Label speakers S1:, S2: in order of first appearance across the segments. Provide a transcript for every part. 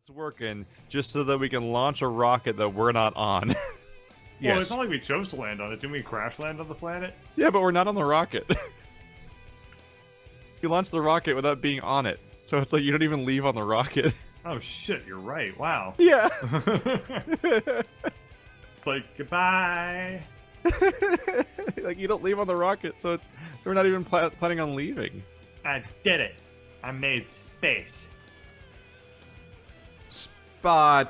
S1: it's working just so that we can launch a rocket that we're not on.
S2: Yes.
S3: Well, it's not like we chose to land on it. Didn't we crash land on the planet?
S1: Yeah, but we're not on the rocket. You launched the rocket without being on it. So it's like you don't even leave on the rocket.
S3: Oh shit, you're right. Wow.
S1: Yeah.
S3: Like, goodbye.
S1: Like you don't leave on the rocket, so it's we're not even planning on leaving.
S3: I did it. I made space.
S2: Space.
S1: I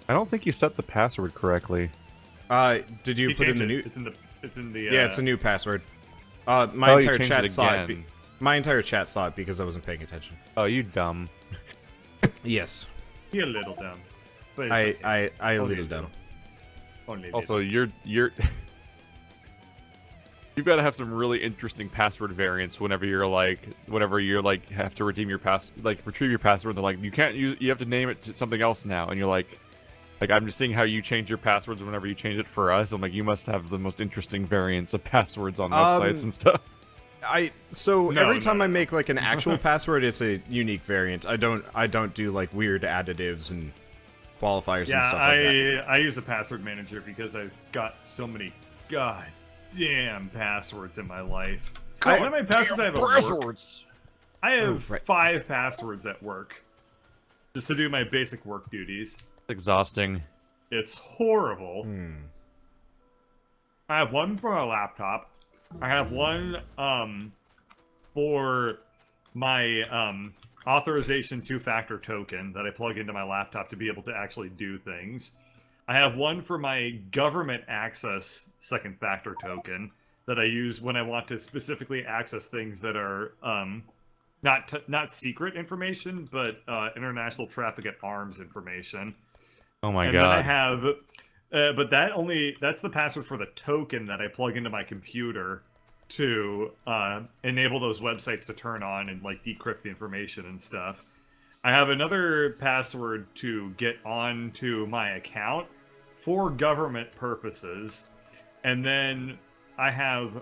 S1: don't think you set the password correctly.
S2: Did you put in the new?
S3: It's in the.
S2: Yeah, it's a new password. My
S1: Oh, you
S2: entire
S1: changed
S2: chat
S1: it
S2: saw it.
S1: again.
S2: My entire chat saw it because I wasn't paying attention.
S1: Oh, you dumb.
S2: Yes.
S3: You're a little dumb. But it's
S2: I
S3: okay.
S2: a
S3: Only
S2: little dumb.
S3: Only a
S1: Also,
S3: little.
S1: you've got to have some really interesting password variants whenever you're like have to retrieve your password. They're like, you have to name it to something else now, and you're like I'm just seeing how you change your passwords whenever you change it for us. I'm like, you must have the most interesting variants of passwords on websites and stuff.
S2: Every time I make like an actual password, it's a unique variant. I don't do like weird additives and qualifiers and stuff like that.
S3: I use a password manager because I've got so many goddamn passwords in my life. How many passwords I have at work? I have 5 passwords at work just to do my basic work duties.
S1: It's exhausting.
S3: It's horrible. I have one for my laptop. I have one for my authorization 2-factor token that I plug into my laptop to be able to actually do things. I have one for my government access 2nd factor token that I use when I want to specifically access things that are not secret information, but international traffic at arms information.
S1: Oh my god.
S3: And then I have, but that's the password for the token that I plug into my computer to enable those websites to turn on and like decrypt the information and stuff. I have another password to get onto my account for government purposes, and then I have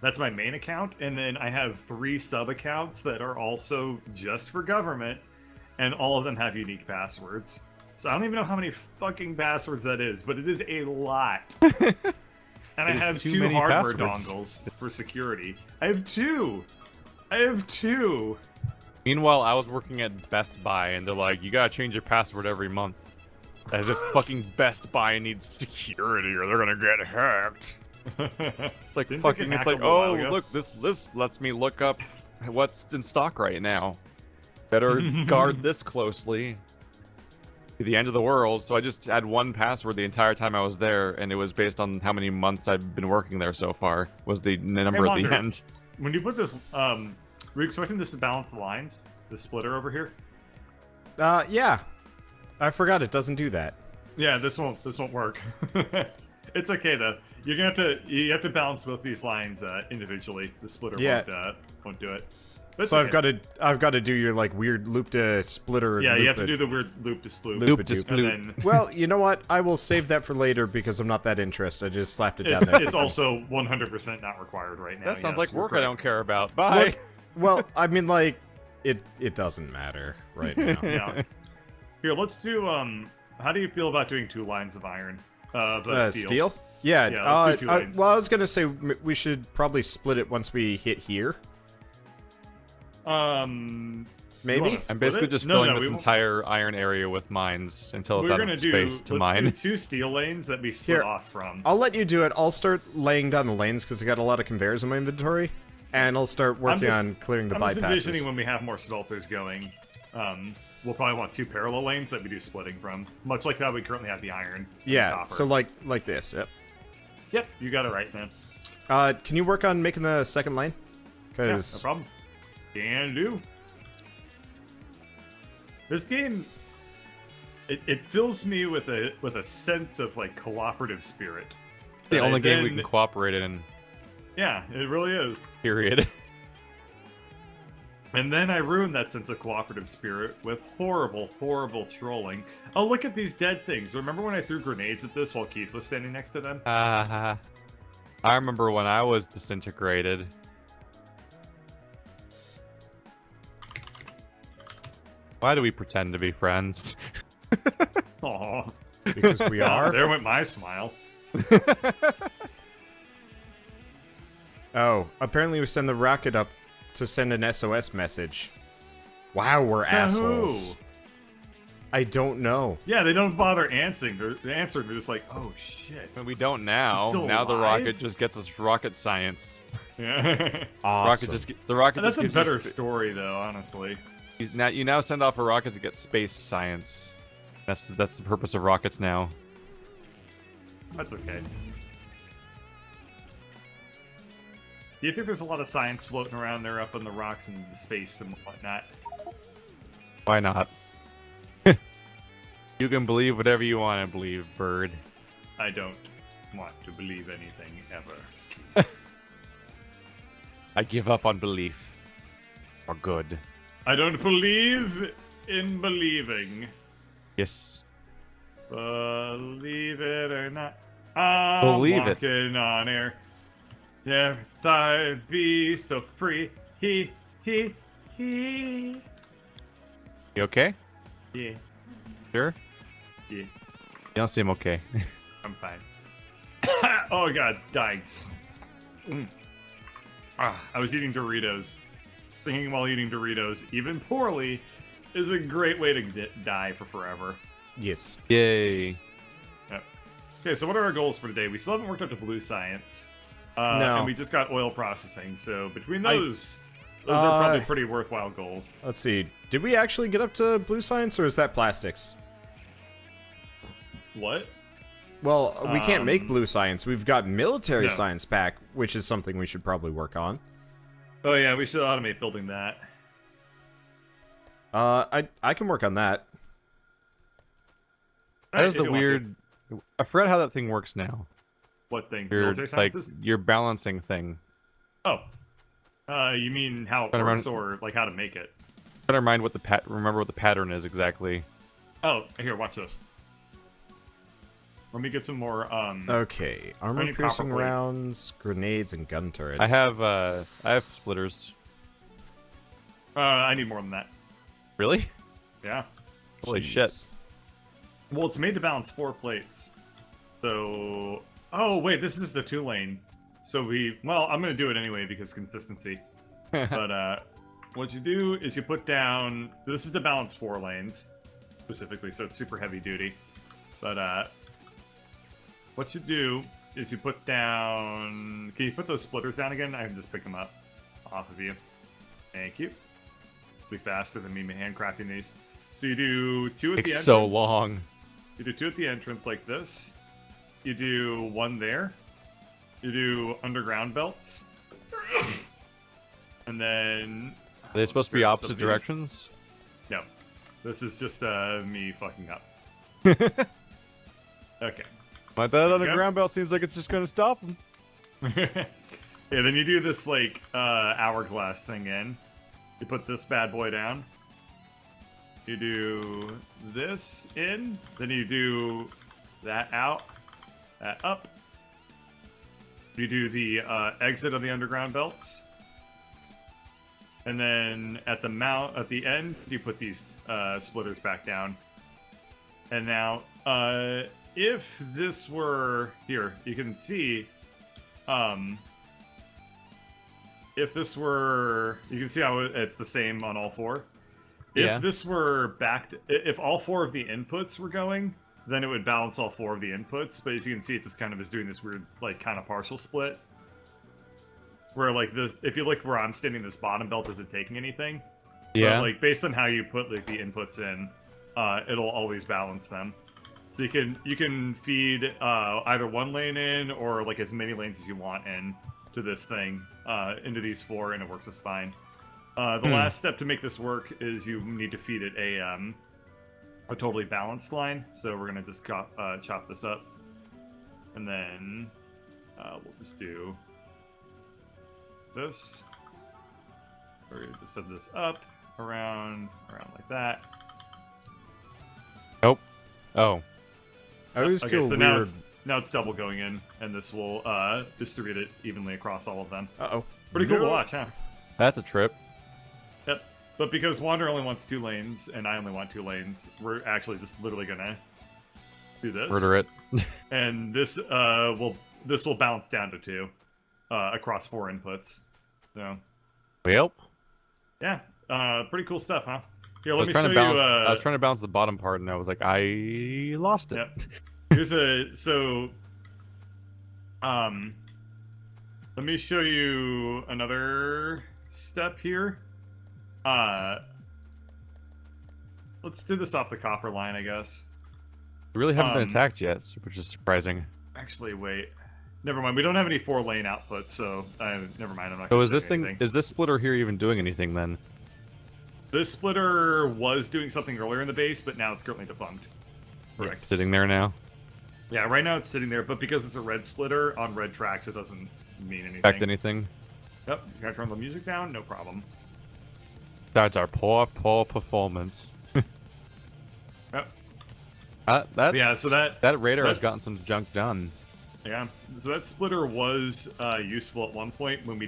S3: that's my main account, and then I have 3 sub accounts that are also just for government, and all of them have unique passwords. So I don't even know how many fucking passwords that is, but it is a lot. And I have 2 hardware dongles for security. I have 2.
S1: Meanwhile, I was working at Best Buy, and they're like, you gotta change your password every month. As if fucking Best Buy needs security or they're gonna get hacked. Like fucking, it's like, oh, look, this lets me look up what's in stock right now. Better guard this closely. To the end of the world. So I just had one password the entire time I was there, and it was based on how many months I've been working there so far, was the number at the end.
S3: When you put this, were you expecting this to balance the lines? The splitter over here?
S2: Yeah. I forgot it doesn't do that.
S3: Yeah, this won't work. It's okay though. You have to balance both these lines individually. The splitter won't do it. But
S2: so
S3: okay.
S2: I've got to do your like weird loop to splitter.
S3: Yeah, you have to do the weird loop to sloop.
S1: Loop to sploop.
S2: Well, you know what? I will save that for later because I'm not that interested. I just slapped it down there.
S3: It's also 100% not required right now.
S1: That sounds like work I don't care about. Bye.
S2: Well, I mean, like, it doesn't matter right now.
S3: Yeah. Here, let's do. How do you feel about doing 2 lines of iron?
S2: Steel? Yeah.
S3: Let's do 2 lanes.
S2: Well, I was gonna say we should probably split it once we hit here. Maybe.
S1: I'm basically just filling this entire iron area with mines until it's out of space to mine.
S3: Let's do 2 steel lanes that we split off from.
S2: I'll let you do it. I'll start laying down the lanes because I got a lot of conveyors in my inventory, and I'll start working on clearing the bypasses.
S3: I'm just envisioning when we have more smelters going, we'll probably want 2 parallel lanes that we do splitting from, much like how we currently have the iron.
S2: Yeah.
S3: The copper.
S2: So like this. Yep.
S3: Yep. You got it right, man.
S2: Can you work on making the 2nd lane?
S3: Cause no problem. Can do. This game, it fills me with a sense of like cooperative spirit.
S1: The only game we can cooperate in.
S3: Yeah, it really is.
S1: Period.
S3: And then I ruin that sense of cooperative spirit with horrible, horrible trolling. Oh, look at these dead things. Remember when I threw grenades at this while Keith was standing next to them?
S1: I remember when I was disintegrated. Why do we pretend to be friends?
S3: Aw.
S2: Because we are.
S3: There went my smile.
S2: Oh, apparently we send the rocket up to send an SOS message. Wow, we're assholes. I don't know.
S3: Yeah, they don't bother answering. They're just like, oh shit.
S1: And we don't now.
S3: Still
S1: Now the
S3: alive?
S1: rocket just gets us rocket science.
S3: Yeah.
S2: Awesome.
S1: The rocket
S3: That's
S1: just
S3: a
S1: gives you
S3: better story, though, honestly.
S1: You now send off a rocket to get space science. That's the purpose of rockets now.
S3: That's okay. Do you think there's a lot of science floating around there up in the rocks and the space and whatnot?
S1: Why not? You can believe whatever you want to believe, bird.
S3: I don't want to believe anything ever.
S1: I give up on belief. For good.
S3: I don't believe in believing.
S1: Yes.
S3: Believe it or not, I'm
S1: Believe it.
S3: walking on air. Never thought I'd be so free. He.
S1: You okay?
S3: Yeah.
S1: Sure?
S3: Yeah.
S1: You don't seem okay.
S3: I'm fine. Oh god, dying. I was eating Doritos. Singing while eating Doritos, even poorly, is a great way to die for forever.
S2: Yes.
S1: Yay.
S3: Yep. Okay, so what are our goals for today? We still haven't worked up to blue science.
S2: No.
S3: And we just got oil processing, so between those are probably pretty worthwhile goals.
S2: Let's see. Did we actually get up to blue science, or is that plastics?
S3: What?
S2: Well, we can't make blue science. We've got military
S3: No.
S2: science pack, which is something we should probably work on.
S3: Oh yeah, we should automate building that.
S2: I can work on that.
S1: That is
S3: If
S1: the
S3: you want
S1: weird... I forgot how that thing works now.
S3: What thing?
S1: Your,
S3: Military
S1: like,
S3: sciences?
S1: your balancing thing.
S3: Oh. You mean how it
S1: Trying to
S3: works,
S1: run-
S3: or like how to make it?
S1: Better mind what remember what the pattern is exactly.
S3: Oh, here, watch this. Let me get some more,
S2: Okay,
S3: I
S2: armor
S3: need
S2: piercing
S3: copper plate.
S2: rounds, grenades, and gun turrets.
S1: I have splitters.
S3: I need more than that.
S1: Really?
S3: Yeah.
S1: Holy
S2: Jeez.
S1: shit.
S3: Well, it's made to balance 4 plates. So... Oh, wait, this is the 2-lane. So well, I'm gonna do it anyway because consistency. But, what you do is you put down... This is to balance 4 lanes, specifically, so it's super heavy duty. But, what you do is you put down... Can you put those splitters down again? I can just pick them up off of you. Thank you. Be faster than me handcrafting these. So you do 2 at the
S1: Takes
S3: entrance.
S1: so long.
S3: You do 2 at the entrance like this. You do 1 there. You do underground belts. And then...
S1: Are they supposed to be
S3: straight up
S1: opposite
S3: some
S1: directions?
S3: No. This is just me fucking up. Okay.
S1: My bad on
S3: There
S1: a
S3: you go.
S1: ground belt seems like it's just gonna stop them.
S3: Yeah, then you do this, like, hourglass thing in. You put this bad boy down. You do this in. Then you do that out. That up. You do the exit of the underground belts. And then at the end, you put these splitters back down. And now, if this were... Here, you can see... if this were... You can see how it's the same on all 4.
S1: Yeah.
S3: If this were backed... If all 4 of the inputs were going, then it would balance all 4 of the inputs. But as you can see, it just kind of is doing this weird, like, kind of partial split. Where, like, this... If you look where I'm standing, this bottom belt isn't taking anything.
S1: Yeah.
S3: But, like, based on how you put, like, the inputs in, it'll always balance them. So you can feed either 1 lane in or like as many lanes as you want in to this thing into these 4, and it works just fine. The last step to make this work is you need to feed it a totally balanced line. So we're gonna just chop this up, and then we'll just do this. We're gonna just set this up around like that.
S1: Nope. Oh.
S2: I always
S3: Okay,
S2: feel
S3: so
S2: weird.
S3: now it's double going in, and this will distribute it evenly across all of them.
S2: Uh-oh.
S3: Pretty cool to
S2: No.
S3: watch, huh?
S1: That's a trip.
S3: Yep. But because Wander only wants 2 lanes, and I only want 2 lanes, we're actually just literally gonna do this.
S1: Murder it.
S3: And this will bounce down to 2 across 4 inputs. So
S1: Yep.
S3: yeah, pretty cool stuff, huh? Here, let me
S1: I
S3: show you.
S1: I was trying to balance the bottom part, and I was like, I lost it.
S3: Yep. Here's let me show you another step here. Let's do this off the copper line, I guess.
S1: We really haven't been attacked yet, which is surprising.
S3: Actually, wait. Never mind. We don't have any 4-lane outputs, so never mind. I'm not.
S1: So
S3: gonna
S1: is this
S3: anything.
S1: is this splitter here even doing anything then?
S3: This splitter was doing something earlier in the base, but now it's currently defunct.
S1: Correct. It's sitting there now.
S3: Yeah, right now it's sitting there, but because it's a red splitter on red tracks, it doesn't mean anything.
S1: Affect anything?
S3: Yep. You gotta turn the music down. No problem.
S1: That's our poor performance.
S3: Yep. So
S1: that radar has gotten some junk done.
S3: Yeah. So that splitter was useful at one point when we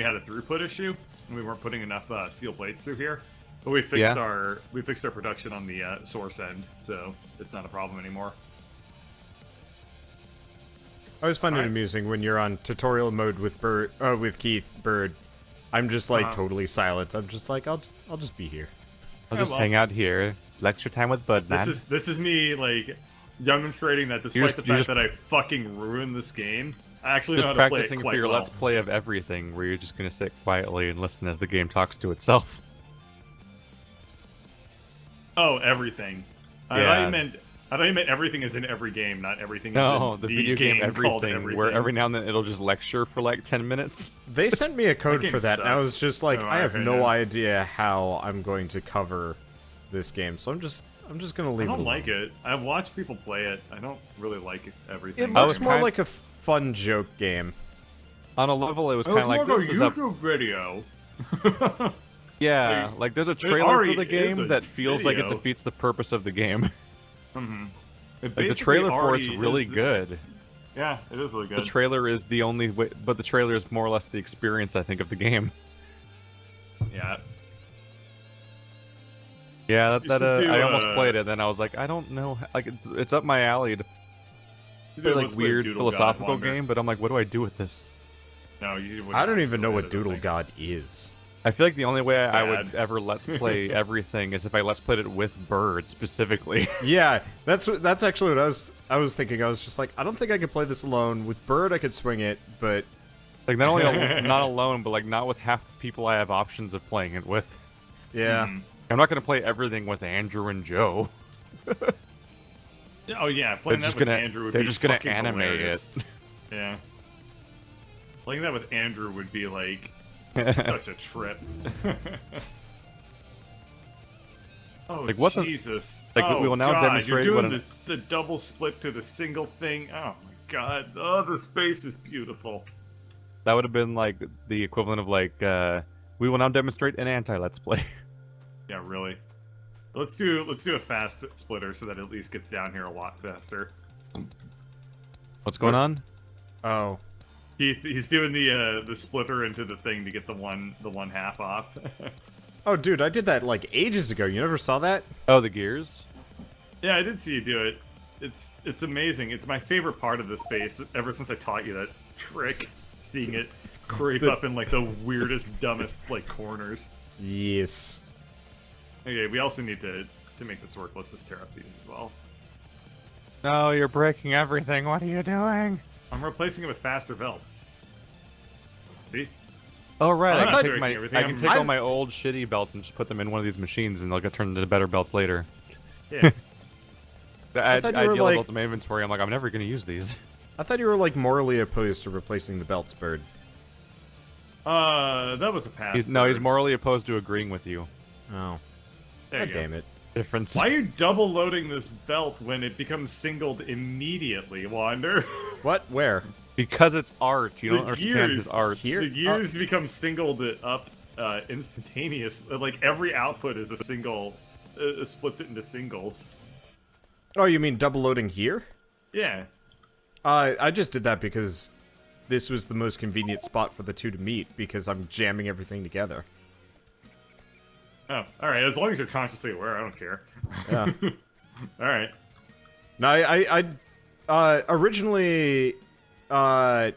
S3: had a throughput issue and we weren't putting enough steel plates through here. But we fixed our production on the source end, so it's not a problem anymore.
S2: I always find it amusing when you're on tutorial mode with Keith Bird. I'm just like totally silent. I'm just like I'll just be here.
S1: I'll just hang out here. It's lecture time with Budman.
S3: This is me like demonstrating that despite the fact that I fucking ruined this game, I actually know how to play it quite well.
S1: Just practicing for your Let's Play of everything, where you're just gonna sit quietly and listen as the game talks to itself.
S3: Oh, everything.
S1: Yeah.
S3: I thought you meant everything is in every game, not everything is in
S1: the video game
S3: everything,
S1: where every now and then it'll just lecture for like 10 minutes.
S2: They sent me a code for that, and I was just like, I have no
S3: opinion.
S2: idea how I'm going to cover this game, so I'm just gonna leave it alone.
S3: I don't like it. I've watched people play it. I don't really like everything.
S2: It looks more like a fun joke game.
S1: On a level, it was kind of like this is a
S3: YouTube video.
S1: Yeah, like there's a trailer for the game that feels like it
S3: video.
S1: defeats the purpose of the game.
S3: Mm-hmm.
S1: Like the trailer for it's really good.
S3: Yeah, it is really good.
S1: The trailer is the only way, but the trailer is more or less the experience, I think, of the game.
S3: Yeah.
S1: Yeah, I almost played it, then I was like, I don't know, like it's up my alley to play like weird philosophical game, but I'm like, what do I do with this?
S3: No, you.
S2: I don't even know what Doodle God is.
S1: I feel like the only way I would ever Let's Play everything is if I Let's Played it with Bird specifically.
S2: Yeah, that's actually what I was thinking. I was just like, I don't think I could play this alone. With Bird, I could swing it, but
S1: like not only not alone, but like not with half the people I have options of playing it with.
S2: Yeah,
S1: I'm not gonna play everything with Andrew and Joe.
S3: Oh yeah, playing that with Andrew would be
S1: just gonna animate
S3: hilarious.
S1: it.
S3: Yeah, playing that with Andrew would be like. Such a trip. Oh,
S1: like, what
S3: Jesus.
S1: Like, we will now demonstrate
S3: you're
S1: what
S3: doing the double split to the single thing. Oh, my God. Oh, the space is beautiful.
S1: That would have been, like, the equivalent of, like, we will now demonstrate an anti-Let's Play.
S3: Yeah, really. Let's do a fast splitter so that it at least gets down here a lot faster.
S1: What's going on?
S2: Oh.
S3: He's doing the splitter into the thing to get the one half off.
S2: Oh, dude, I did that like ages ago. You never saw that?
S1: Oh, the gears?
S3: Yeah, I did see you do it. It's amazing. It's my favorite part of this base ever since I taught you that trick. Seeing it creep up in like the weirdest, dumbest like corners.
S2: Yes.
S3: Okay, we also need to make this work. Let's just tear up these as well.
S1: No, you're breaking everything. What are you doing?
S3: I'm replacing it with faster belts. See?
S1: Oh, right.
S3: I
S1: can take all my old shitty belts and just put them in one of these machines and they'll get turned into better belts later.
S3: Yeah.
S1: I deal with belts in my inventory. I'm like, I'm never going to use these.
S2: I thought you were like morally opposed to replacing the belts, Bird.
S3: That was a pass.
S1: No, he's morally opposed to agreeing with you.
S2: Oh.
S3: God
S2: damn it.
S1: Difference.
S3: Why are you double loading this belt when it becomes singled immediately, Wander?
S2: What? Where?
S1: Because it's art. You don't understand his art.
S3: The gears become singled up instantaneous. Like every output is a single, splits it into singles.
S2: Oh, you mean double loading here?
S3: Yeah.
S2: I just did that because this was the most convenient spot for the two to meet because I'm jamming everything together.
S3: Oh, all right. As long as you're consciously aware, I don't care.
S2: Yeah.
S3: All right.
S2: No, originally, actually,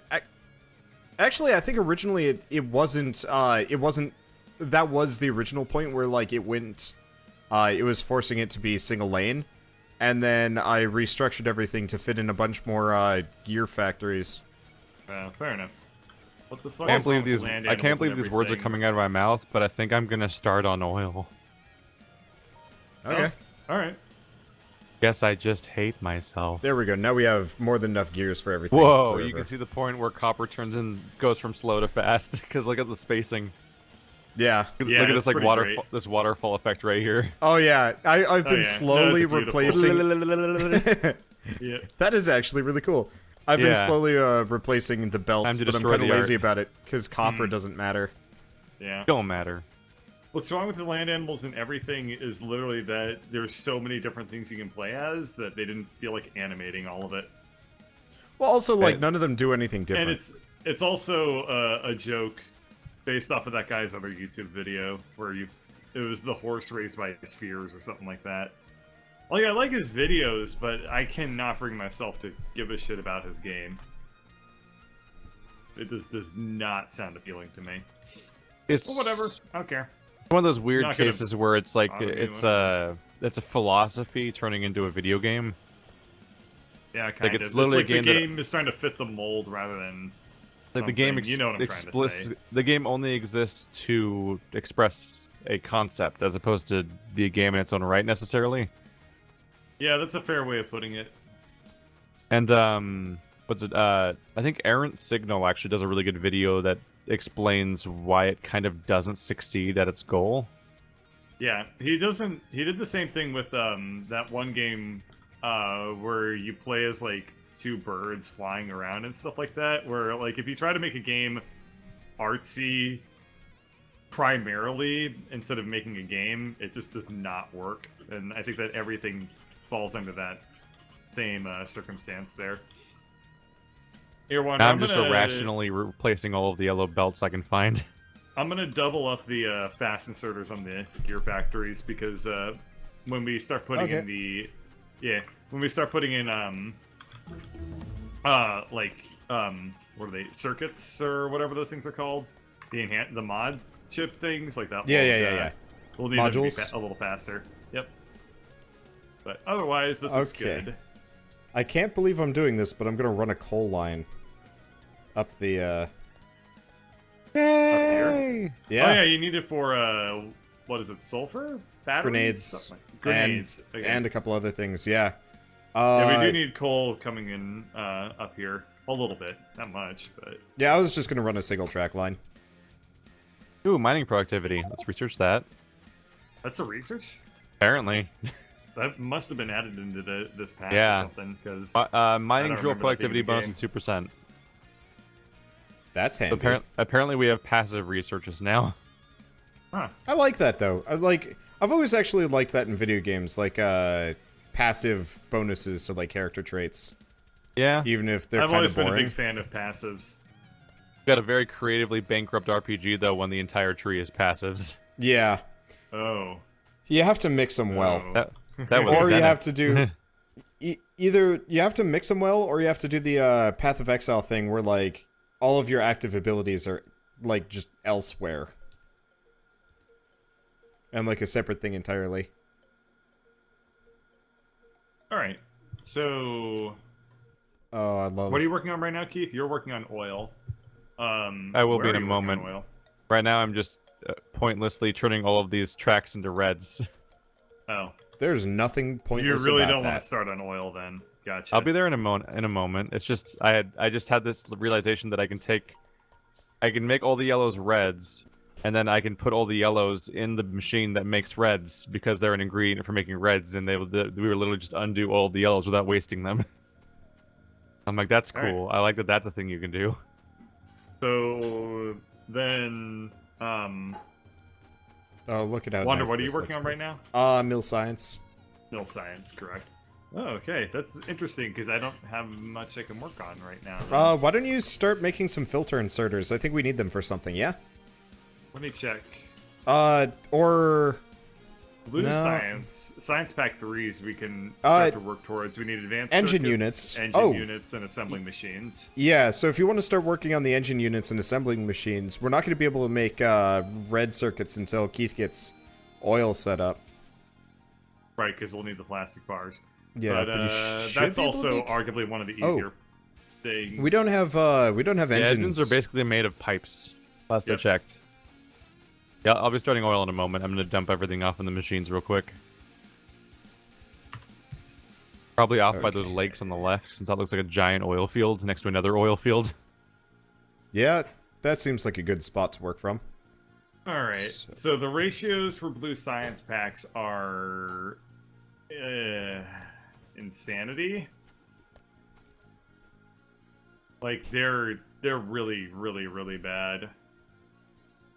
S2: I think originally it wasn't, that was the original point where, like, it went, it was forcing it to be single lane, and then I restructured everything to fit in a bunch more, gear factories.
S3: Fair enough. What the fuck?
S1: I can't believe these words are coming out of my mouth, but I think I'm gonna start on oil.
S2: Okay.
S3: Oh, all right.
S1: Guess I just hate myself.
S2: There we go. Now we have more than enough gears for everything.
S1: Whoa,
S2: forever.
S1: you can see the point where copper goes from slow to fast, because look at the spacing.
S2: Yeah.
S1: Look at this like waterfall effect right here.
S2: Oh yeah, I've been slowly replacing.
S3: Yeah.
S2: That is actually really cool. I've been slowly replacing the belts, but I'm kind of lazy about it because copper doesn't matter.
S3: Yeah.
S1: Don't matter.
S3: What's wrong with the land animals and everything is literally that there's so many different things you can play as that they didn't feel like animating all of it.
S2: Well, also like none of them do anything different.
S3: And it's also a joke based off of that guy's other YouTube video where it was the horse raised by spheres or something like that. Like, I like his videos, but I cannot bring myself to give a shit about his game. It just does not sound appealing to me.
S1: It's
S3: well, whatever. I don't care.
S1: One of those weird cases where it's like it's a philosophy turning into a video game.
S3: Yeah, kind of.
S1: It's literally
S3: the game is trying to fit the mold rather than
S1: like the game.
S3: You know what I'm trying to say.
S1: The game only exists to express a concept as opposed to be a game in its own right necessarily.
S3: Yeah, that's a fair way of putting it.
S1: And what's it? I think Errant Signal actually does a really good video that explains why it kind of doesn't succeed at its goal.
S3: Yeah, he doesn't. He did the same thing with that one game where you play as like two birds flying around and stuff like that. Where like if you try to make a game artsy primarily instead of making a game, it just does not work. And I think that everything falls under that same circumstance there. Here, Wander,
S1: I'm just irrationally replacing all of the yellow belts I can find.
S3: I'm gonna double up the fast inserters on the gear factories because when we start putting in when we start putting in what are they, circuits or whatever those things are called, the mod chip things like that.
S2: Yeah.
S3: We'll need modules them to be a little faster. Yep. But otherwise, this is good.
S2: I can't believe I'm doing this, but I'm gonna run a coal line up the.
S3: Up here?
S2: Yeah.
S3: Oh yeah, you need it for what is it? Sulfur? Batteries?
S2: Grenades. And a couple other things. Yeah.
S3: Yeah, we do need coal coming in up here a little bit, not much, but.
S2: Yeah, I was just gonna run a single track line.
S1: Ooh, mining productivity. Let's research that.
S3: That's a research?
S1: Apparently.
S3: That must have been added into this patch or something, because
S1: mining drill productivity bonus with 2%.
S2: That's handy.
S1: So apparently we have passive researches now.
S3: Huh.
S2: I like that though. I've always actually liked that in video games, like passive bonuses to like character traits.
S1: Yeah.
S2: Even if they're kind of boring.
S3: I've always been a big fan of passives.
S1: Got a very creatively bankrupt RPG though when the entire tree is passives.
S2: Yeah.
S3: Oh.
S2: You have to mix them well.
S1: That was
S2: or you have to do either you have to mix them well, or you have to do the Path of Exile thing where like all of your active abilities are like just elsewhere and like a separate thing entirely.
S3: All right, so
S2: oh, I love.
S3: What are you working on right now, Keith? You're working on oil.
S1: I will be in a moment. Right now, I'm just pointlessly turning all of these tracks into reds.
S3: Oh.
S2: There's nothing pointless
S3: You really
S2: about
S3: don't
S2: that.
S3: want to start on oil then. Gotcha.
S1: I'll be there in a moment. It's just I just had this realization that I can make all the yellows reds, and then I can put all the yellows in the machine that makes reds because they're an ingredient for making reds, and we were literally just undo all the yellows without wasting them. I'm like, that's cool. Right. I like that. That's a thing you can do.
S3: So then,
S2: oh, look at how
S3: Wander,
S2: nice
S3: what are you working on right now?
S2: Mill science.
S3: Mill science, correct. Oh, okay. That's interesting, because I don't have much I can work on right now.
S2: Why don't you start making some filter inserters? I think we need them for something, yeah?
S3: Let me check.
S2: Or
S3: Blue
S2: no.
S3: science pack 3s we can start to work towards. We need advanced
S2: engine
S3: circuits,
S2: units.
S3: engine units, and assembling machines.
S2: Yeah, so if you want to start working on the engine units and assembling machines, we're not going to be able to make red circuits until Keith gets oil set up.
S3: Right, because we'll need the plastic bars.
S2: Yeah,
S3: but
S2: but you should
S3: that's
S2: be able to
S3: also
S2: make-
S3: arguably one of the easier things.
S2: We don't have
S1: Yeah,
S2: engines.
S1: engines are basically made of pipes. Last I checked. Yeah, I'll be starting oil in a moment. I'm gonna dump everything off in the machines real quick. Probably off by those lakes on the left, since that looks like a giant oil field next to another oil field.
S2: Yeah, that seems like a good spot to work from.
S3: Alright, so the ratios for blue science packs are... insanity. Like, they're really, really, really bad.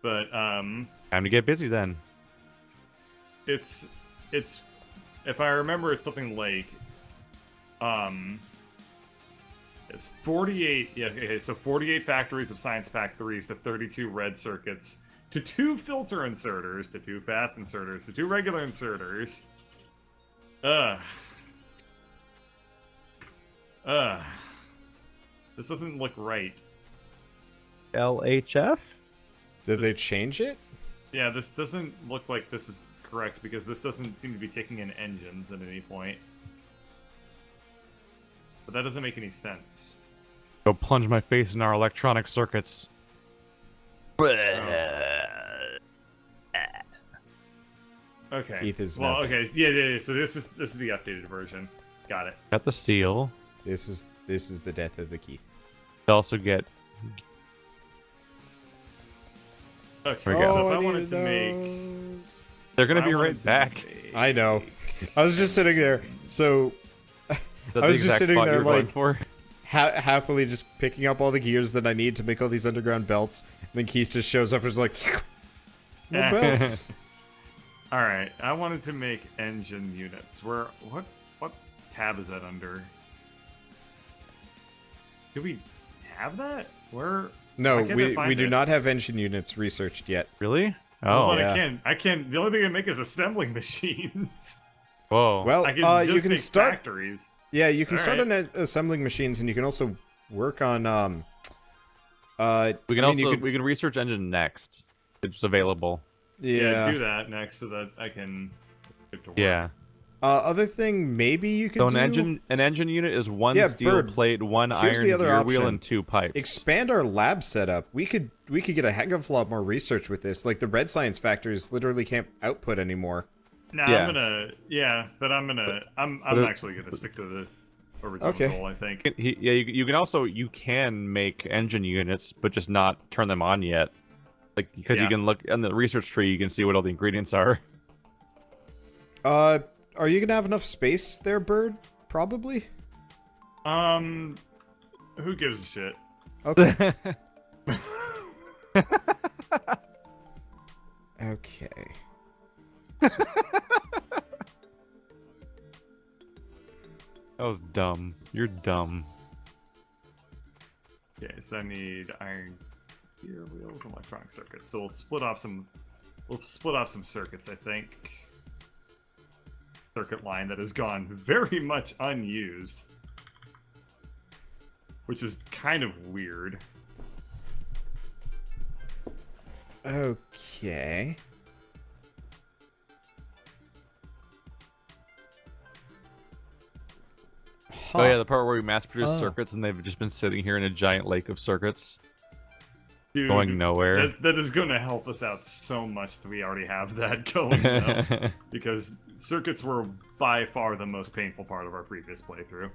S3: But,
S1: Time to get busy then.
S3: it's... If I remember, it's something like... It's 48... Yeah, okay, so 48 factories of Science Pack 3s to 32 red circuits to 2 filter inserters to 2 fast inserters to 2 regular inserters. This doesn't look right.
S1: LHF?
S2: Did they change it?
S3: Yeah, this doesn't look like this is correct because this doesn't seem to be taking in engines at any point. But that doesn't make any sense.
S1: Go plunge my face in our electronic circuits.
S3: Okay.
S2: Keith is
S3: well,
S2: not-
S3: okay. Yeah. So this is the updated version. Got it.
S1: Got the steel.
S2: This is the death of the Keith.
S1: You also get...
S3: Okay.
S1: we go.
S3: So if I wanted to make,
S1: They're gonna
S3: if
S1: be
S3: I wanted
S1: right
S3: to
S1: back.
S3: make-
S2: I know. I was just sitting there, so
S1: Is that
S2: I was
S1: the
S2: just
S1: exact
S2: sitting
S1: spot
S2: there
S1: you were going
S2: like-
S1: for?
S2: happily just picking up all the gears that I need to make all these underground belts. And then Keith just shows up and is like, "No belts."
S3: All right. I wanted to make engine units. What tab is that under? Do we have that? Where?
S2: No,
S3: Why can't I
S2: we
S3: find
S2: do
S3: it?
S2: not have engine units researched yet.
S1: Really?
S3: Oh,
S1: Oh,
S2: yeah.
S3: I can't. The only thing I can make is assembling machines.
S1: whoa.
S2: Well,
S3: I can just
S2: you can
S3: make
S2: start.
S3: factories.
S2: Yeah, you can start
S3: Alright.
S2: on assembling machines, and you can also work on.
S1: we can
S2: I mean, you
S1: also
S2: could-
S1: we can research engine next. It's available.
S3: Yeah, do
S2: Yeah.
S3: that next so that I can get to work.
S1: Yeah.
S2: Other thing, maybe you could
S1: So
S2: do.
S1: an engine unit is one
S2: Yeah,
S1: steel
S2: Bird,
S1: plate, one
S2: here's
S1: iron
S2: the other
S1: gear wheel,
S2: option.
S1: and 2 pipes.
S2: Expand our lab setup. We could get a heck of a lot more research with this. Like the red science factories literally can't output anymore.
S3: No,
S1: Yeah.
S3: I'm
S1: But it-
S3: actually gonna stick to the original
S2: Okay.
S3: goal. I think.
S1: You can make engine units, but just not turn them on yet. Like because
S3: Yeah.
S1: you can look on the research tree, you can see what all the ingredients are.
S2: Are you gonna have enough space there, Bird? Probably.
S3: Who gives a shit?
S2: Okay. Okay.
S1: That was dumb. You're dumb.
S3: Okay, so I need iron gear wheels and electronic circuits. So we'll split off some circuits, I think. Circuit line that has gone very much unused. Which is kind of weird.
S2: Okay.
S1: Oh yeah, the part where we mass produce
S2: Oh.
S1: circuits and they've just been sitting here in a giant lake of circuits,
S3: Dude,
S1: going nowhere.
S3: that is going to help us out so much that we already have that going now. Because circuits were by far the most painful part of our previous playthrough.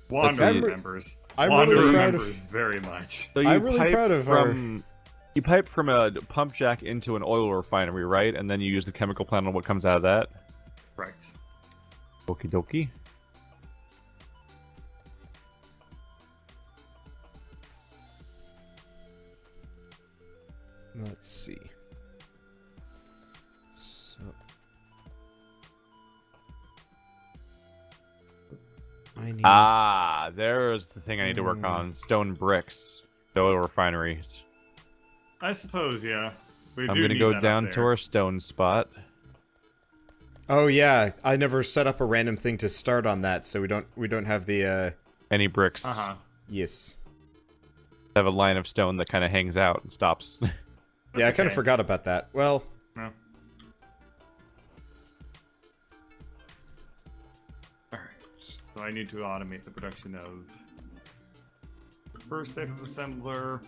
S3: Wander
S1: see.
S3: remembers.
S2: I'm
S3: Wander
S2: really proud of-
S3: remembers very much.
S1: So
S2: I'm really
S1: pipe
S2: proud of
S1: you pipe from a pump jack into an oil refinery, right? And then you use the chemical plant on what comes out of that.
S3: Correct.
S1: Okie dokie.
S2: Let's see. So I need
S1: Ah, there's the thing I need to work
S2: Hmm.
S1: on. Stone bricks. The oil refineries.
S3: I suppose, yeah. We
S1: I'm
S3: do
S1: gonna
S3: need
S1: go
S3: that up
S1: down to
S3: there.
S1: our stone spot.
S2: Oh yeah, I never set up a random thing to start on that, so we don't have the
S1: Any bricks.
S2: yes.
S1: Have a line of stone that kind of hangs out and stops.
S2: Yeah, I kind of
S3: okay.
S2: forgot about that. Well,
S3: No. Alright, so I need to automate the production of the first type of assembler.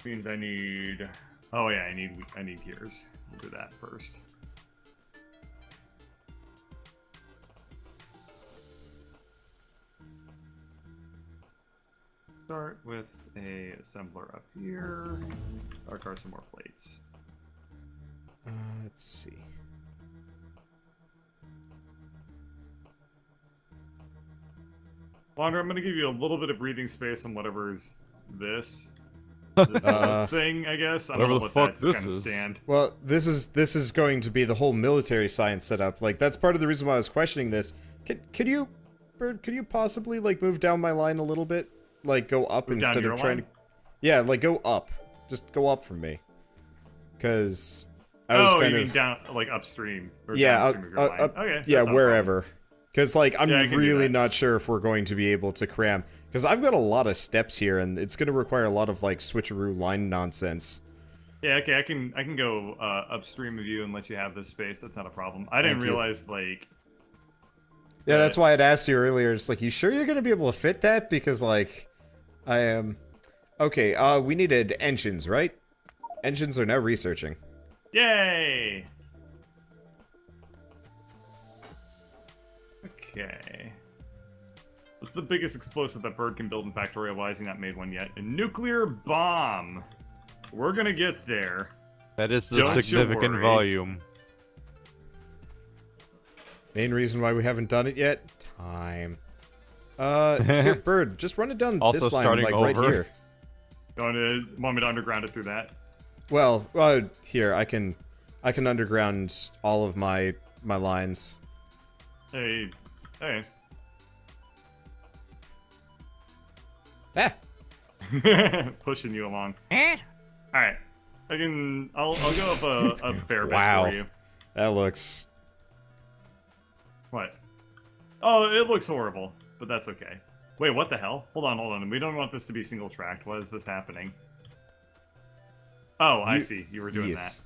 S3: Means I need... Oh yeah, I need gears. We'll do that first. Start with a assembler up here. Dark are some more plates.
S2: let's see.
S3: Wander, I'm gonna give you a little bit of breathing space on whatever's this. The bullets thing, I guess. I don't know
S1: Whatever the
S3: what
S1: fuck
S3: that's
S1: this
S3: gonna
S1: is.
S3: stand.
S2: Well, this is going to be the whole military science setup. Like that's part of the reason why I was questioning this. Could you, Bird? Could you possibly like move down my line a little bit? Like go up
S3: Move down
S2: instead
S3: your
S2: of trying
S3: line?
S2: to. Yeah, like go up. Just go up from me. Cause I was
S3: Oh,
S2: kind
S3: you
S2: of
S3: mean down, like upstream or
S2: yeah,
S3: downstream of your line? Okay,
S2: yeah,
S3: that's not a problem.
S2: wherever. Cause like I'm
S3: Yeah, I can do
S2: really
S3: that.
S2: not sure if we're going to be able to cram. Cause I've got a lot of steps here, and it's going to require a lot of like switcheroo line nonsense.
S3: Yeah, okay, I can go upstream of you and let you have this space. That's not a problem. I didn't
S2: Thank you.
S3: realize like
S2: Yeah, that's why I'd asked you earlier. It's like, you sure you're gonna be able to fit that? Because like, I am. Okay, we needed engines, right? Engines are now researching.
S3: yay. Okay. What's the biggest explosive that Bird can build in Factorio? Why has he not made one yet? A nuclear bomb. We're gonna get there.
S1: That is a
S3: Don't you
S1: significant
S3: worry.
S1: volume.
S2: Main reason why we haven't done it yet? Time. Here, Bird, just run it down
S1: Also
S2: this line,
S1: starting
S2: like right
S1: over.
S2: here.
S3: Want me to underground it through that?
S2: Well, here I can underground all of my lines.
S3: Hey, hey.
S2: Ah,
S3: Pushing you along. Alright. I'll go up a fair bit
S2: Wow.
S3: for you.
S2: that looks.
S3: What? Oh, it looks horrible, but that's okay. Wait, what the hell? Hold on. We don't want this to be single tracked. Why is this happening? Oh, I see. You were doing
S2: Yes,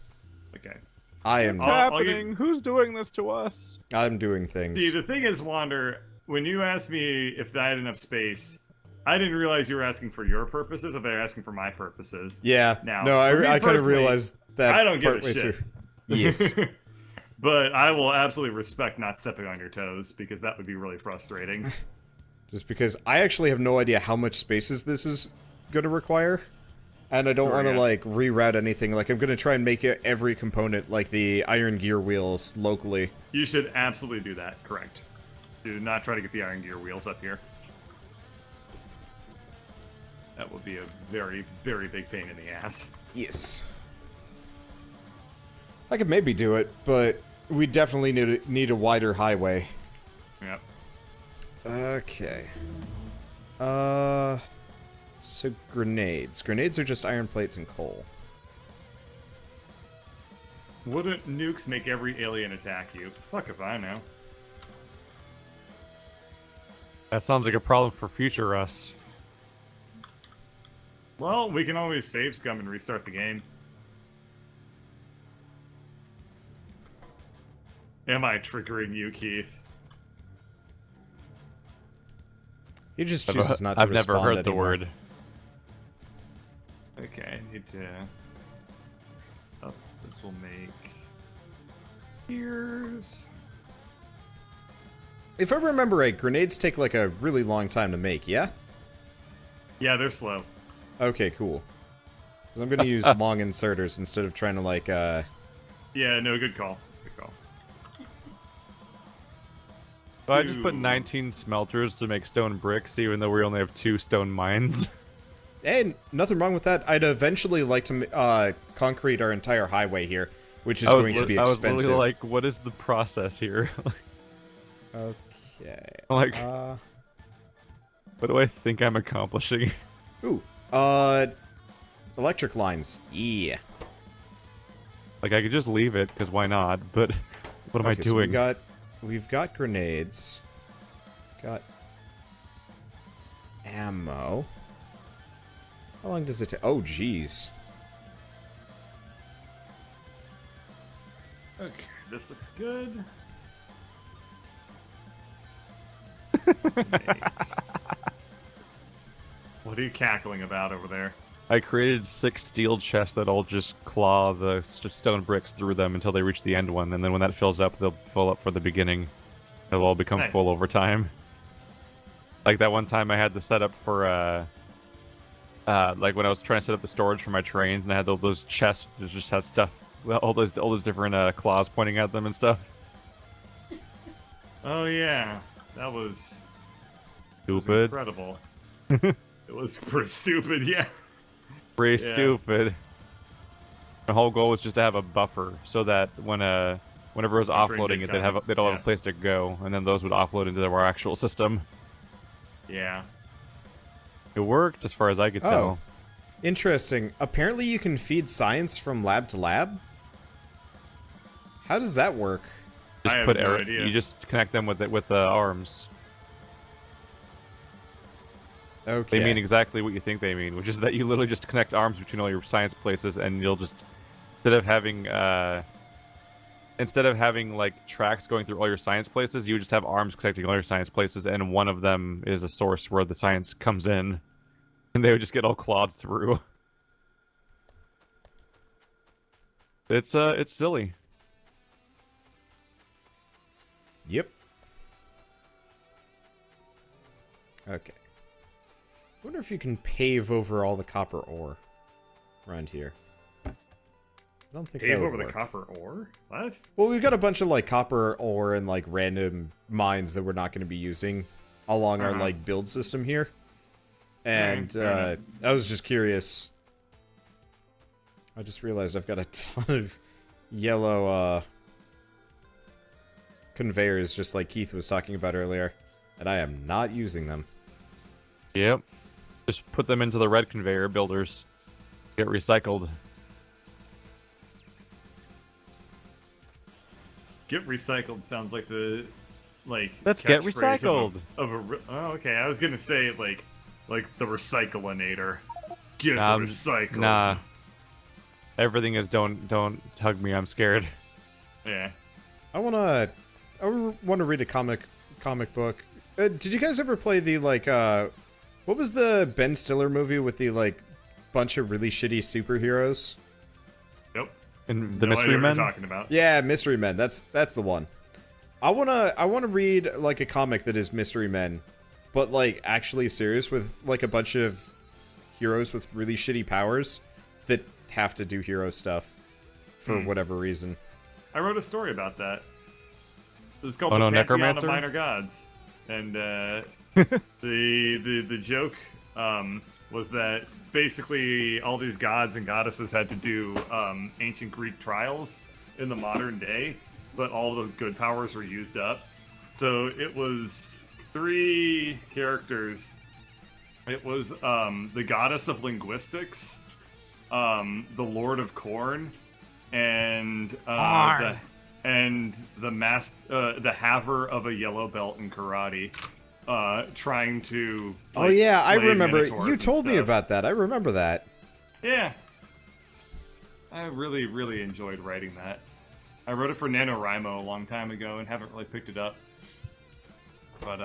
S3: that. Okay.
S2: I am.
S1: What's
S3: I'll
S1: happening? Who's doing this to us?
S2: I'm doing things.
S3: See, the thing is, Wander, when you asked me if I had enough space, I didn't realize you were asking for your purposes, if they were asking for my purposes.
S2: Yeah.
S3: Now,
S2: no,
S3: for me
S2: I kind of
S3: personally,
S2: realized that.
S3: I don't give a
S2: partway
S3: shit.
S2: through. Yes.
S3: But I will absolutely respect not stepping on your toes, because that would be really frustrating.
S2: Just because I actually have no idea how much spaces this is going to require. And I don't
S3: Sure,
S2: want to,
S3: yeah.
S2: like, reroute anything. Like, I'm going to try and make it every component, like the iron gear wheels, locally.
S3: You should absolutely do that, correct. Do not try to get the iron gear wheels up here. That would be a very, very big pain in the ass.
S2: Yes. I could maybe do it, but we definitely need a wider highway.
S3: Yep.
S2: Okay. So grenades. Grenades are just iron plates and coal.
S3: Wouldn't nukes make every alien attack you? Fuck if I know.
S1: That sounds like a problem for future us.
S3: Well, we can always save scum and restart the game. Am I triggering you, Keith?
S2: He just chooses not to
S1: I've never
S2: respond
S1: heard the
S2: anymore.
S1: word.
S3: Okay, I need to... Oh, this will make... Gears...
S2: If I remember right, grenades take like a really long time to make, yeah?
S3: Yeah, they're slow.
S2: Okay, cool. Because I'm gonna use long inserters instead of trying to like,
S3: Yeah, no, good call. Good call.
S1: So I just put
S3: Ooh.
S1: 19 smelters to make stone bricks, even though we only have 2 stone mines.
S2: Hey, nothing wrong with that. I'd eventually like to concrete our entire highway here, which is
S1: I was,
S2: going to be
S1: I was
S2: expensive.
S1: literally like, what is the process here?
S2: Okay.
S1: Like, what do I think I'm accomplishing?
S2: Ooh. Electric lines. Yeah.
S1: Like, I could just leave it, because why not? But what am I
S2: Okay, so
S1: doing?
S2: we've got grenades. Got ammo. How long does it take? Oh, jeez.
S3: Okay, this looks good. What are you cackling about over there?
S1: I created 6 steel chests that all just claw the stone bricks through them until they reach the end one, and then when that fills up, they'll fill up for the beginning. They'll all become
S3: Nice.
S1: full over time. Like that one time I had the setup for, like when I was trying to set up the storage for my trains, and I had all those chests that just had stuff, all those different claws pointing at them and stuff.
S3: Oh yeah, that was
S1: Stupid.
S3: incredible. It was pretty stupid, yeah.
S1: Pretty
S3: Yeah.
S1: stupid. The whole goal was just to have a buffer so that whenever it was
S3: Train
S1: offloading
S3: did
S1: it,
S3: come.
S1: they'd all have
S3: Yeah.
S1: a place to go, and then those would offload into our actual system.
S3: Yeah.
S1: It worked as far as I could
S2: Oh.
S1: tell.
S2: Interesting. Apparently you can feed science from lab to lab? How does that work?
S1: Just
S3: I have
S1: put
S3: no
S1: arrow.
S3: idea.
S1: You just connect them with the arms.
S2: Okay.
S1: They mean exactly what you think they mean, which is that you literally just connect arms between all your science places, and you'll just instead of having like tracks going through all your science places, you just have arms connecting all your science places, and one of them is a source where the science comes in, and they would just get all clawed through. It's silly.
S2: Yep. Okay. I wonder if you can pave over all the copper ore around here. I don't think
S3: Pave
S2: that would
S3: over the
S2: work.
S3: copper ore? What?
S2: Well, we've got a bunch of like copper ore and like random mines that we're not going to be using along our like build system here. And
S3: fair
S2: I was just curious. I just realized I've got a ton of yellow conveyors, just like Keith was talking about earlier, and I am not using them.
S1: Yep. Just put them into the red conveyor builders. Get recycled.
S3: Get recycled sounds like the
S1: Let's get
S3: catchphrase
S1: recycled.
S3: Oh, okay. I was gonna say like the recyclinator. Get
S1: Nah,
S3: recycled.
S1: Nah. Everything is don't hug me. I'm scared.
S3: Yeah.
S2: I wanna read a comic book. Did you guys ever play the like what was the Ben Stiller movie with the like bunch of really shitty superheroes?
S3: Nope.
S1: And the
S3: No idea
S1: Mystery
S3: what
S1: Men.
S3: you're talking about.
S2: Yeah, Mystery Men. That's the one. I wanna read like a comic that is Mystery Men, but like actually serious with like a bunch of heroes with really shitty powers that have to do hero stuff for whatever reason.
S3: I wrote a story about that. It was called
S1: Oh,
S3: The
S1: no,
S3: Pantheon
S1: Necromancer?
S3: of Minor Gods. And the joke was that basically all these gods and goddesses had to do ancient Greek trials in the modern day, but all the good powers were used up. So it was 3 characters. It was the goddess of linguistics, the Lord of Corn, and the haver of a yellow belt in karate, trying to.
S2: Oh
S3: like,
S2: yeah, I
S3: slay
S2: remember.
S3: minotaurs
S2: You
S3: and
S2: told me
S3: stuff.
S2: about that. I remember that.
S3: Yeah, I really, really enjoyed writing that. I wrote it for NaNoWriMo a long time ago and haven't really picked it up. But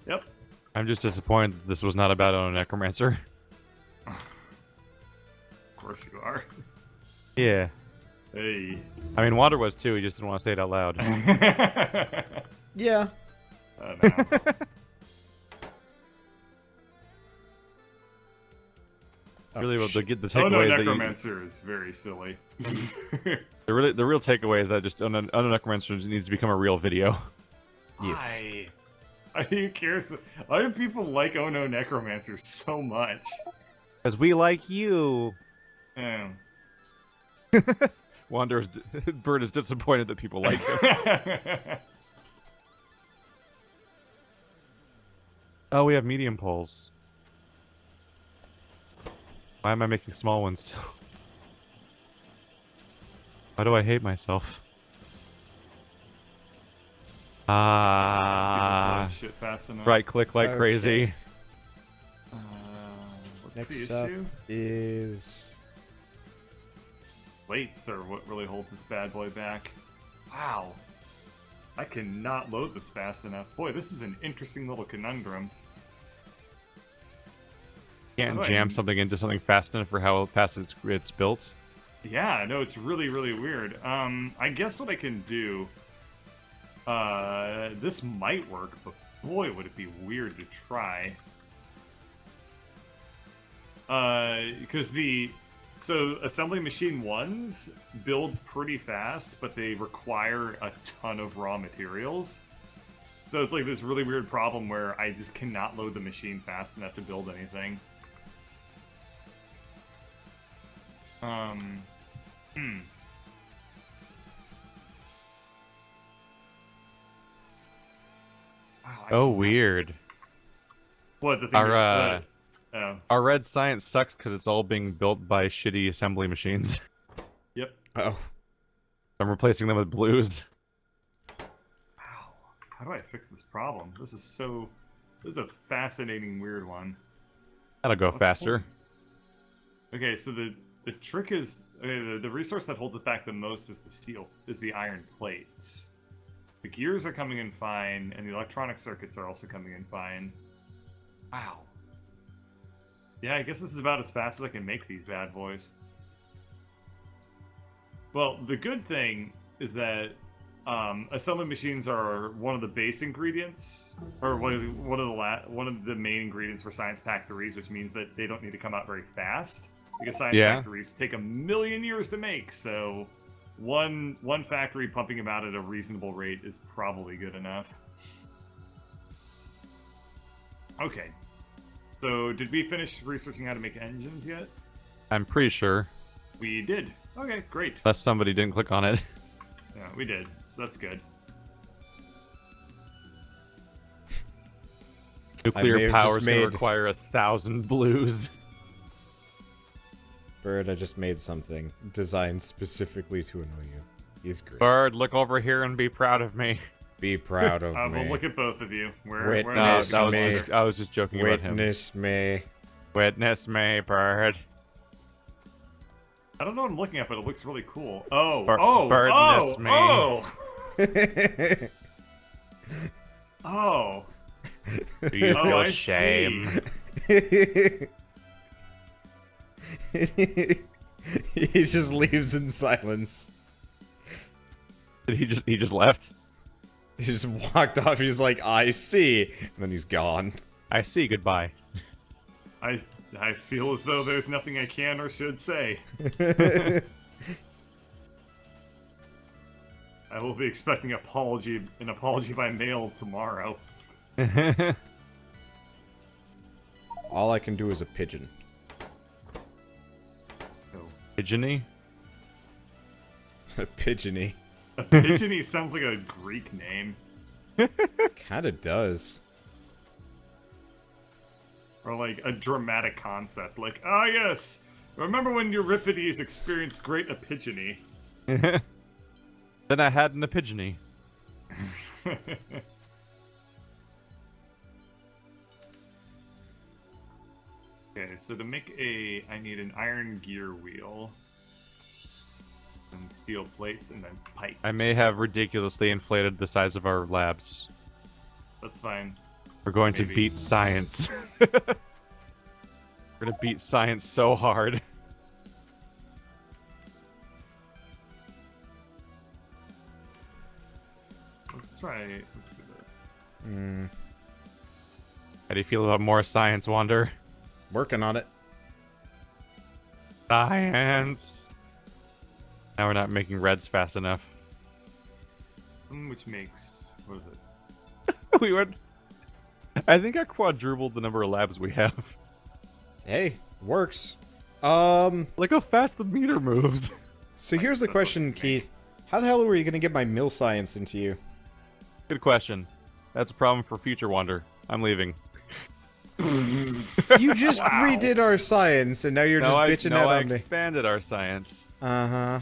S3: yep.
S1: I'm just disappointed that this was not about a necromancer.
S3: Of course you are.
S1: Yeah.
S3: Hey.
S1: I mean, Wander was too. He just didn't want to say it out loud.
S2: Yeah.
S3: No.
S1: Really, well, the
S3: Oh
S1: takeaway
S3: no,
S1: is that
S3: Necromancer is very silly.
S1: the real takeaway is that just a necromancer needs to become a real video.
S2: Yes.
S3: Why? Are you curious? Why do people like Oh No Necromancer so much?
S1: Because we like you.
S3: Oh.
S1: Wander's Bird is disappointed that people like him. Oh, we have medium poles. Why am I making small ones still? Why do I hate myself?
S3: Shit fast enough.
S1: Right click like
S2: Okay.
S1: crazy.
S3: What's
S2: Next
S3: the
S2: up
S3: issue?
S2: is...
S3: Weights are what really holds this bad boy back. Wow. I cannot load this fast enough. Boy, this is an interesting little conundrum.
S1: Can't
S3: Oh,
S1: jam
S3: and-
S1: something into something fast enough for how fast it's built.
S3: Yeah, no, it's really, really weird. I guess what I can do... this might work, but boy, would it be weird to try. Because So, assembly machine 1s build pretty fast, but they require a ton of raw materials. So it's like this really weird problem where I just cannot load the machine fast enough to build anything. Wow, I
S1: Oh,
S3: cannot-
S1: weird.
S3: What, the thing
S1: Our,
S3: that- oh,
S1: Our red science sucks because it's all being built by shitty assembly machines.
S3: yep.
S2: Oh.
S1: I'm replacing them with blues.
S3: Wow. How do I fix this problem? This is a fascinating, weird one.
S1: That'll go
S3: What's
S1: faster.
S3: Okay, so the trick is the resource that holds it back the most is the steel, is the iron plates. The gears are coming in fine, and the electronic circuits are also coming in fine. Wow. Yeah, I guess this is about as fast as I can make these bad boys. Well, the good thing is that assembly machines are one of the base ingredients, or one of the main ingredients for science factories, which means that they don't need to come out very fast because science
S1: Yeah.
S3: factories take a million years to make. So one factory pumping them out at a reasonable rate is probably good enough. Okay. So, did we finish researching how to make engines yet?
S1: I'm pretty sure.
S3: We did. Okay, great.
S1: Unless somebody didn't click on it.
S3: Yeah, we did. So that's good.
S2: may
S1: Nuclear
S2: have
S1: power
S2: just
S1: is going to
S2: made-
S1: require 1,000 blues.
S2: Bird, I just made something designed specifically to annoy you. He's great.
S1: Bird, look over here and be proud of me.
S2: Be proud of
S3: We'll
S2: me.
S3: look at both of you. We're
S2: Witness
S1: No,
S3: not
S2: me.
S1: I was just joking about him.
S2: Witness me.
S1: Witness me, Bird.
S3: I don't know what I'm looking at, but it looks really cool. Oh,
S1: Birdness me.
S3: Oh.
S1: Do you
S3: Oh,
S1: feel
S3: I
S1: shame?
S2: He just leaves in silence.
S1: Did he just left?
S2: He just walked off. He's like, I see. And then he's gone.
S1: I see, goodbye.
S3: I feel as though there's nothing I can or should say. I will be expecting an apology by mail tomorrow.
S2: All I can do is a pigeon.
S3: Oh.
S1: Pigeony?
S2: A pigeony.
S3: A pigeony sounds like a Greek name.
S2: Kinda does.
S3: Or like a dramatic concept, like, ah yes, remember when Euripides experienced great epiphany?
S1: Then I had an epiphany.
S3: Okay, so to make I need an iron gear wheel, and steel plates, and then pipes.
S1: I may have ridiculously inflated the size of our labs.
S3: That's fine.
S1: We're going to
S3: Maybe.
S1: beat science. We're gonna beat science so hard.
S3: Let's do that.
S1: How do you feel about more science, Wander?
S2: Working on it.
S1: Science! Now we're not making reds fast enough.
S3: Which makes, what is it?
S1: We went... I think I quadrupled the number of labs we have.
S2: Hey, works.
S1: Look how fast the meter moves.
S2: So here's the question, Keith. How the hell were you gonna get my mill science into you?
S1: Good question. That's a problem for future Wander. I'm leaving.
S2: You just redid our science, and now you're just bitching out
S1: I
S2: on me.
S1: expanded our science.
S2: Uh-huh.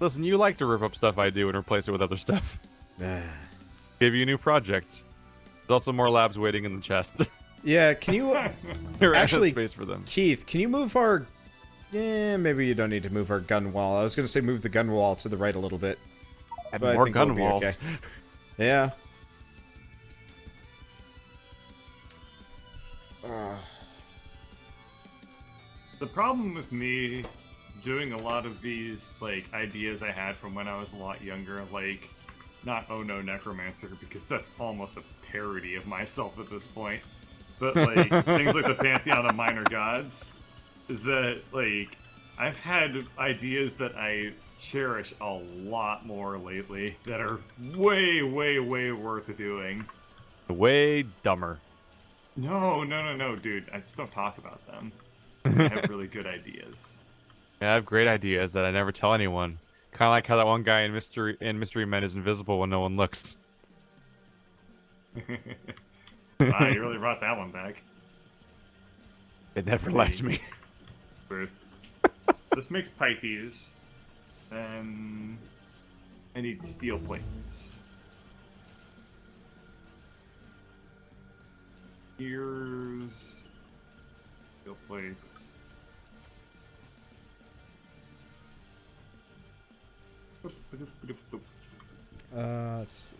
S1: Listen, you like to rip up stuff I do and replace it with other stuff. Give you a new project. There's also more labs waiting in the chest.
S2: Yeah, can you...
S1: There ain't
S2: actually,
S1: space for them.
S2: Keith, can you move our... Yeah, maybe you don't need to move our gun wall. I was going to say move the gun wall to the right a little bit.
S1: Add
S2: But I
S1: more
S2: think
S1: gun
S2: we'll be
S1: walls.
S2: okay. Yeah.
S3: The problem with me doing a lot of these, like, ideas I had from when I was a lot younger, like, not Oh No Necromancer, because that's almost a parody of myself at this point, but, like, things like the Pantheon of Minor Gods, is that, like, I've had ideas that I cherish a lot more lately that are way, way, way worth doing.
S1: Way dumber.
S3: No, dude. I just don't talk about them. I have really good ideas.
S1: Yeah, I have great ideas that I never tell anyone. Kind of like how that one guy in Mystery Men is invisible when no one looks.
S3: Wow, you really brought that one back.
S1: It never left me.
S3: Rude. This makes pipies. Then I need steel plates. Here's steel plates.
S2: Let's see.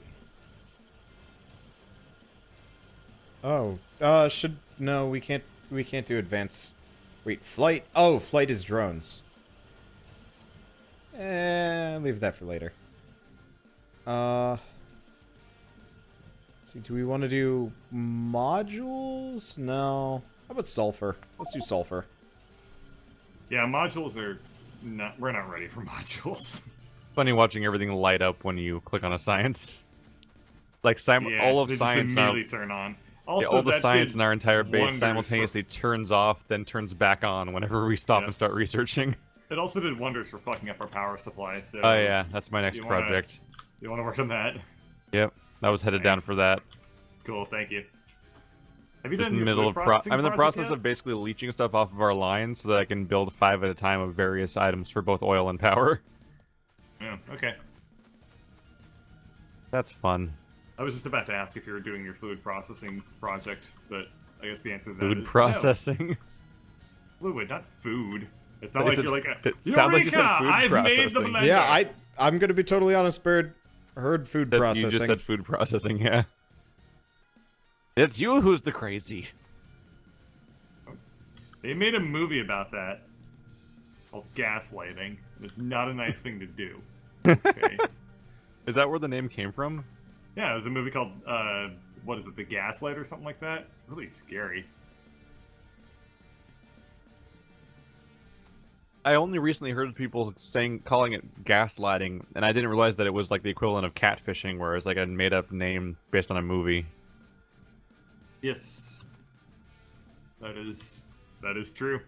S2: Oh, no, we can't do advanced. Wait, flight? Oh, flight is drones. Leave that for later. Let's see, do we want to do modules? No. How about sulfur? Let's do sulfur.
S3: Yeah, modules are not. We're not ready for modules.
S1: Funny watching everything light up when you click on a science. Like all of
S3: they
S1: science
S3: just
S1: in our,
S3: immediately turn on.
S1: yeah,
S3: Also,
S1: all the
S3: that
S1: science
S3: did
S1: in our entire base
S3: wonders
S1: simultaneously turns off, then turns back on whenever we stop and start researching.
S3: It also did wonders for fucking up our power supply. So
S1: Oh yeah, that's my next
S3: you wanna-
S1: project.
S3: you want to work on that?
S1: Yep, I was headed down
S3: Nice.
S1: for that.
S3: Cool, thank you. Have you
S1: Just
S3: done
S1: in the
S3: your
S1: middle
S3: food
S1: of
S3: processing
S1: I'm in the
S3: project
S1: process
S3: yet?
S1: of basically leeching stuff off of our line so that I can build 5 at a time of various items for both oil and power.
S3: Yeah, okay.
S1: That's fun.
S3: I was just about to ask if you were doing your food processing project, but I guess the answer to that
S1: Food
S3: is
S1: processing.
S3: no. Fluid, not food. It's
S1: But
S3: not
S1: you
S3: like
S1: said-
S3: you're like a
S1: it sounded like you said
S3: Eureka!
S1: food
S3: I've made the
S1: processing.
S3: blender!
S2: Yeah, I'm gonna be totally honest, Bird. Heard food
S1: That
S2: processing.
S1: You just said food processing, yeah. It's you who's the crazy.
S3: They made a movie about that called Gaslighting. It's not a nice thing to do. Okay.
S1: Is that where the name came from?
S3: Yeah, it was a movie called, what is it, The Gaslight or something like that? It's really scary.
S1: I only recently heard people calling it gaslighting, and I didn't realize that it was like the equivalent of catfishing, where it's like a made-up name based on a movie.
S3: Yes. That is true.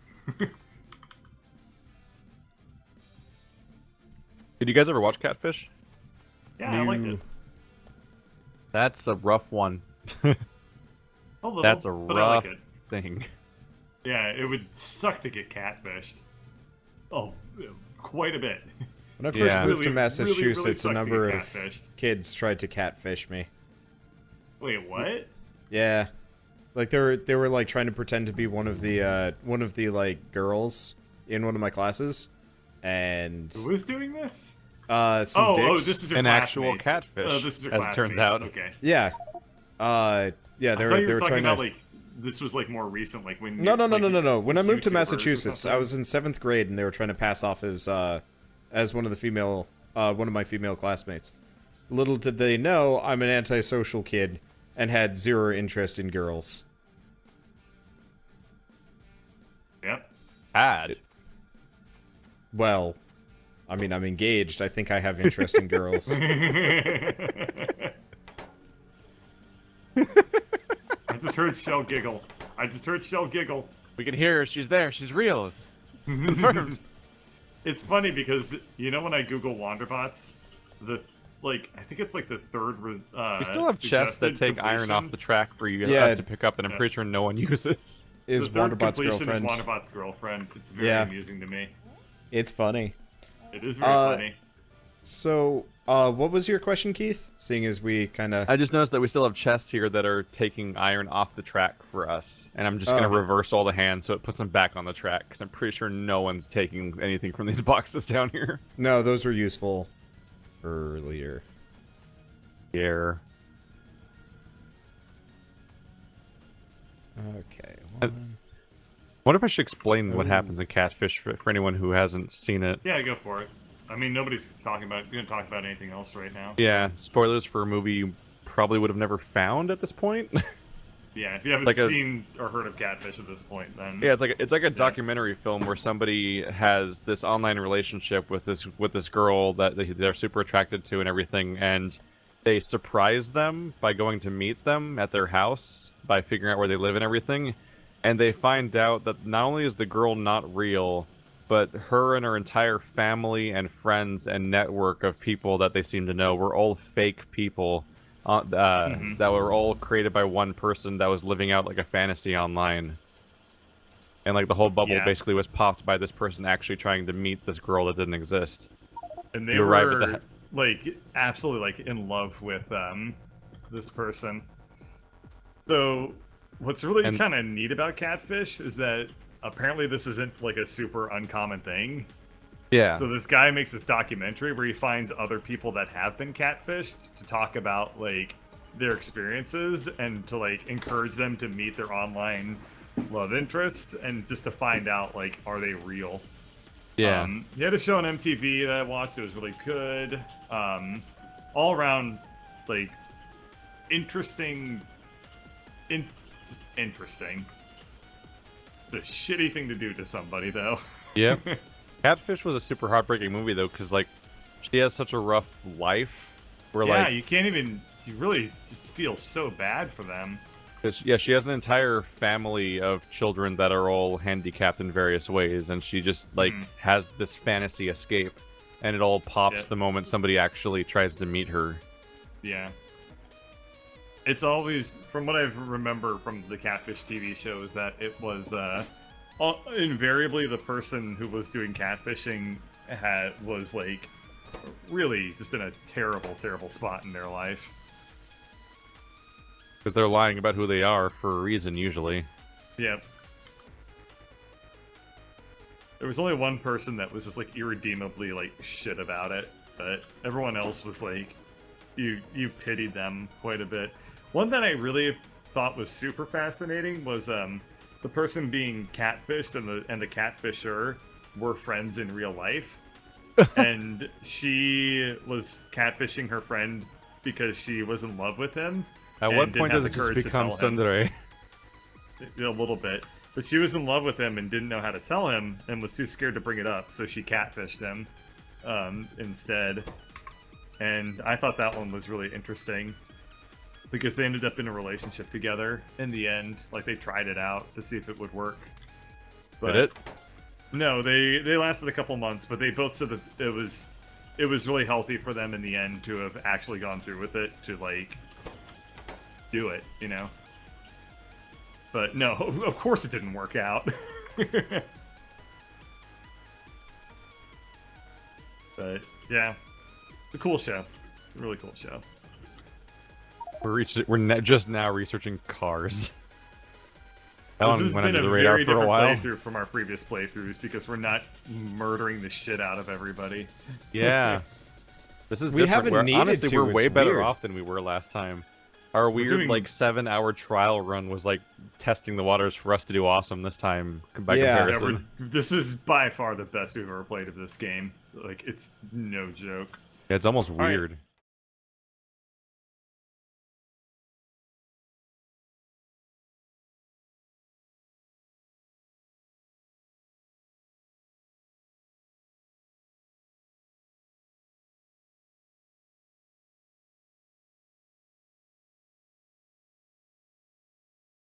S1: Did you guys ever watch Catfish?
S3: Yeah, I like it.
S1: That's a rough one.
S3: A little,
S1: That's a
S3: but I like
S1: rough
S3: it.
S1: thing.
S3: Yeah, it would suck to get catfished. Oh, quite a bit.
S2: When I first
S1: Yeah.
S2: moved to
S3: Really,
S2: Massachusetts,
S3: really
S2: a
S3: sucked to
S2: number
S3: get
S2: of
S3: catfished.
S2: kids tried to catfish me.
S3: Wait, what?
S2: Yeah, like they were like trying to pretend to be one of the like girls in one of my classes, and
S3: Who was doing this?
S2: some dicks.
S3: This was your
S1: An actual
S3: classmates.
S1: catfish,
S3: Oh, this is your
S1: as it turns
S3: classmates.
S1: out.
S3: Okay.
S2: Yeah, yeah,
S3: I
S2: they
S3: thought
S2: were
S3: you were talking
S2: trying
S3: about
S2: to.
S3: like this was like more recent, like when.
S2: No.
S3: like,
S2: When I moved to
S3: YouTubers or
S2: Massachusetts, I
S3: something?
S2: was in 7th grade, and they were trying to pass off as one of the female, one of my female classmates. Little did they know, I'm an antisocial kid and had zero interest in girls.
S3: Yep.
S1: Had.
S2: Well, I mean, I'm engaged. I think I have interest in girls.
S3: I just heard Shell giggle.
S1: We can hear her. She's there. She's real. Confirmed.
S3: It's funny because you know when I Google Wanderbots, I think it's like the third.
S1: We still have chests that
S3: suggested
S1: take iron
S3: completion.
S1: off the track for you
S2: Yeah.
S1: us to pick up, and I'm
S3: Yeah.
S1: pretty sure no one uses.
S2: Is
S3: The third
S2: Wanderbot's
S3: completion
S2: girlfriend.
S3: is Wanderbot's girlfriend. It's very
S2: Yeah.
S3: amusing to me.
S2: It's funny.
S3: It is very
S2: Uh,
S3: funny.
S2: So, what was your question, Keith? Seeing as we kind of...
S1: I just noticed that we still have chests here that are taking iron off the track for us, and I'm just gonna reverse all the hands so it puts them back on the track, because I'm pretty sure no one's taking anything from these boxes down here.
S2: No, those were useful earlier.
S1: Yeah.
S2: Okay.
S1: I wonder if I should explain what happens in Catfish for anyone who hasn't seen it.
S3: Yeah, go for it. I mean, nobody's gonna talk about anything else right now.
S1: Yeah, spoilers for a movie you probably would have never found at this point.
S3: Yeah, if you haven't seen or heard of Catfish at this point, then
S1: yeah, it's like a documentary film where somebody has this online relationship with this girl that they're super attracted to and everything, and they surprise them by going to meet them at their house by figuring out where they live and everything, and they find out that not only is the girl not real, but her and her entire family and friends and network of people that they seem to know were all fake people that were all created by one person that was living out like a fantasy online. And like the whole bubble basically was popped by this person actually trying to meet this girl that didn't exist.
S3: And they were like absolutely like in love with this person. So what's really kind of neat about Catfish is that apparently this isn't like a super uncommon thing.
S1: Yeah.
S3: So this guy makes this documentary where he finds other people that have been catfished to talk about like their experiences and to like encourage them to meet their online love interests and just to find out like, are they real?
S1: Yeah.
S3: He had a show on MTV that I watched. It was really good. All around like interesting. Interesting. The shitty thing to do to somebody, though.
S1: Yep. Catfish was a super heartbreaking movie, though, because, like, she has such a rough life. Where, like,
S3: you can't even... You really just feel so bad for them.
S1: Yeah, she has an entire family of children that are all handicapped in various ways, and she just, like, has this fantasy escape, and it all pops the moment somebody actually tries to meet her.
S3: Yeah. It's always, from what I remember from the Catfish TV show, is that it was invariably the person who was doing catfishing was like really just in a terrible, terrible spot in their life.
S1: Because they're lying about who they are for a reason, usually.
S3: Yep. There was only one person that was just like irredeemably like shit about it, but everyone else was like, you pitied them quite a bit. One that I really thought was super fascinating was the person being catfished and the catfisher were friends in real life. And she was catfishing her friend because she was in love with him.
S1: At what point does it just become tsundere?
S3: A little bit. But she was in love with him and didn't know how to tell him and was too scared to bring it up, so she catfished him instead. And I thought that one was really interesting. Because they ended up in a relationship together in the end. Like, they tried it out to see if it would work. But
S1: did it?
S3: No, they lasted a couple months, but they both said that it was really healthy for them in the end to have actually gone through with it, to, like, do it, you know? But no, of course it didn't work out. But, yeah. It's a cool show. A really cool show.
S1: We're just now researching cars.
S3: This has been a very different playthrough from our previous playthroughs because we're not murdering the shit out of everybody.
S1: Yeah. This is
S2: we
S1: different.
S2: haven't needed
S1: honestly,
S2: to.
S1: we're way
S2: It's
S1: better
S2: weird.
S1: off than we were last time. Our weird, like, 7-hour trial run was, like, testing the waters for us to do awesome this time by comparison.
S3: This is by far the best we've ever played of this game. Like, it's no joke.
S1: Yeah, it's almost weird.